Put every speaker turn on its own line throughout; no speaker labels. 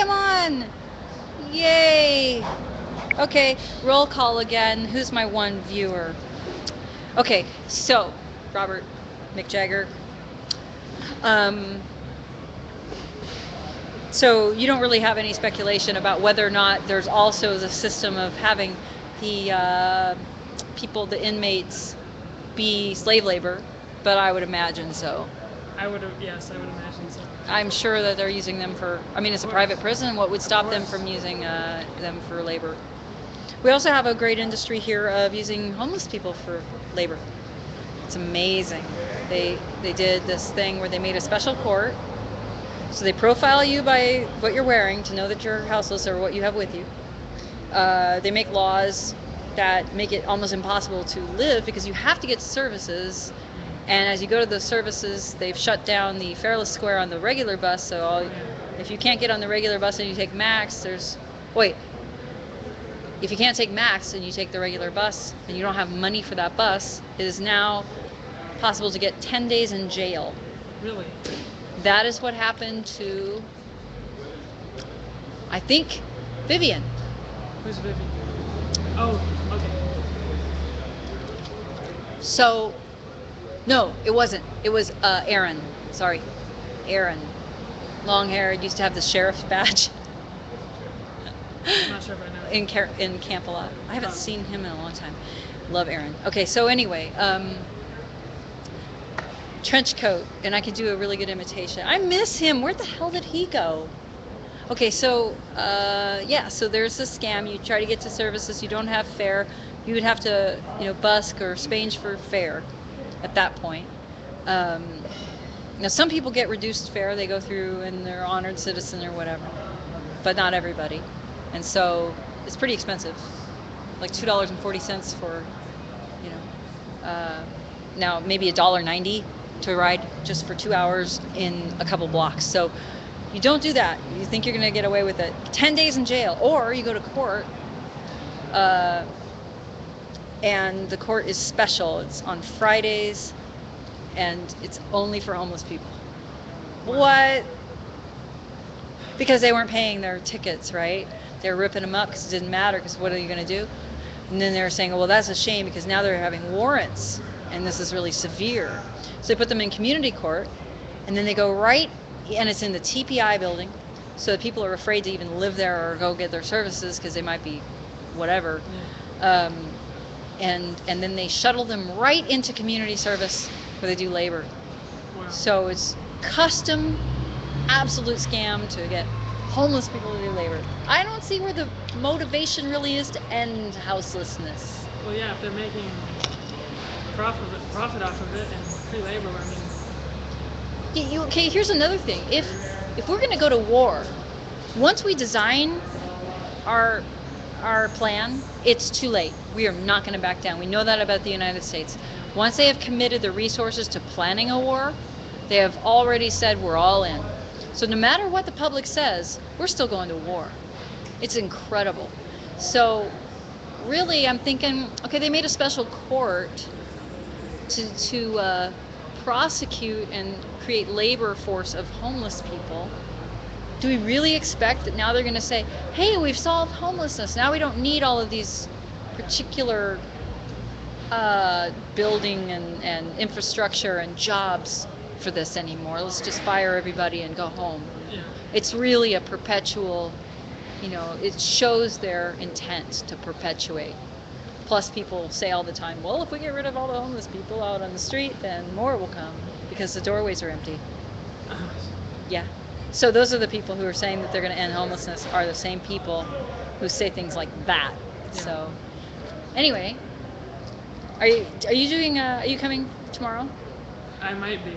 come on. Yay. Okay, roll call again. Who's my one viewer? Okay, so Robert McJagger. Um, so you don't really have any speculation about whether or not there's also the system of having the people, the inmates, be slave labor, but I would imagine so.
Yes, I would imagine so.
I'm sure that they're using them for, I mean, it's a
Of
private
course.
prison. What would
Of
stop them
course.
from using them for labor? We also have a great industry here of using homeless people for labor. It's amazing. They did this thing where they made a special court. So they profile you by what you're wearing to know that you're houseless or what you have with you. They make laws that make it almost impossible to live because you have to get services. And as you go to those services, they've shut down the Fairless Square on the regular bus. So
Oh yeah.
if you can't get on the regular bus and you take Max, wait, if you can't take Max and you take the regular bus and you don't have money for that bus, it is now possible to get 10 days in jail.
Really?
That is what happened to, I think, Vivian.
Who's Vivian? Oh, okay.
So, no, it wasn't. It was Aaron. Sorry, Aaron. Long hair, used to have the sheriff's badge
I'm not sure if I know.
in Camp a lot. I haven't
Oh.
seen him in a long time. Love Aaron. Okay, so anyway, trench coat, and I could do a really good imitation. I miss him. Where the hell did he go? Okay, so yeah, so there's this scam. You try to get to services, you don't have fare. You would have to, busk or spange for fare at that point. Um, Now, some people get reduced fare. They go through and they're honored citizen or whatever, but not everybody. And so it's pretty expensive, like $2.40 for, you know, now maybe $1.90 to ride just for 2 hours in a couple blocks. So you don't do that. You think you're going to get away with it. 10 days in jail, or you go to court, uh, and the court is special. It's on Fridays, and it's only for homeless people.
Wow.
What? Because they weren't paying their tickets, right? They were ripping them up because it didn't matter, because what are you going to do? And then they were saying, well, that's a shame because now they're having warrants and this is really severe. So they put them in community court, and then they go right, and it's in the TPI building. So that people are afraid to even live there or go get their services because they might be whatever.
Yeah.
Um, and then they shuttle them right into community service where they do labor.
Wow.
So it's custom, absolute scam to get homeless people to do labor. I don't see where the motivation really is to end houselessness.
Well, yeah, if they're making profit off of it and free labor, I mean,
Okay, here's another thing. If we're going to go to war, once we design our our plan, it's too late. We are not going to back down. We know that about the United States. Once they have committed the resources to planning a war, they have already said we're all in. So no matter what the public says, we're still going to war. It's incredible. So really, I'm thinking, okay, they made a special court to prosecute and create labor force of homeless people. Do we really expect that now they're going to say, hey, we've solved homelessness. Now we don't need all of these particular building and infrastructure and jobs for this anymore. Let's just fire everybody and go home.
yeah.
It's really a perpetual, it shows their intent to perpetuate. Plus, people say all the time, well, if we get rid of all the homeless people out on the street, then more will come because the doorways are empty. Yeah. So those are the people who are saying that they're going to end homelessness are the same people who say things like that.
Yeah.
So anyway, are you coming tomorrow?
I might be.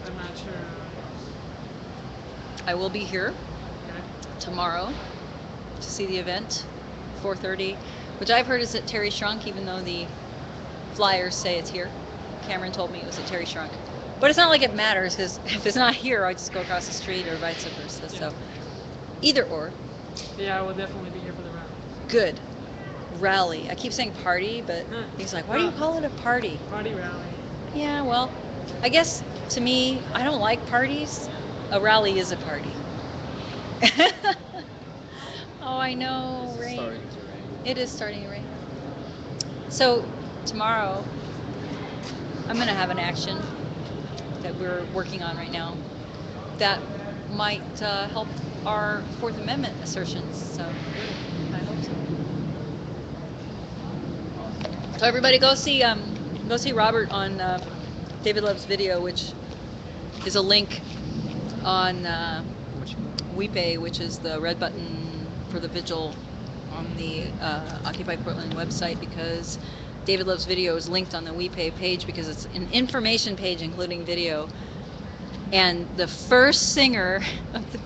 I'm not sure.
I will be here
Okay.
tomorrow to see the event, 4:30, which I've heard is at Terry Shrunk, even though the flyers say it's here. Cameron told me it was at Terry Shrunk. But it's not like it matters, because if it's not here, I just go across the street or vice versa.
Yeah.
So either or,
Yeah, I will definitely be here for the rally.
good. Rally. I keep saying party, but he's like, why do you call it a party?
Party rally.
Yeah, well, I guess to me, I don't like parties. A rally is a party. Oh, I know,
It's
rain.
starting to rain.
It is starting to rain. So tomorrow, I'm gonna have an action that we're working on right now that might help our Fourth Amendment assertions. So I hope so. So everybody go see Robert on David Love's video, which is a link on
Which
WePay, which is the red button for the vigil on the Occupy Portland website, because David Love's video is linked on the WePay page because it's an information page including video. And the first singer of the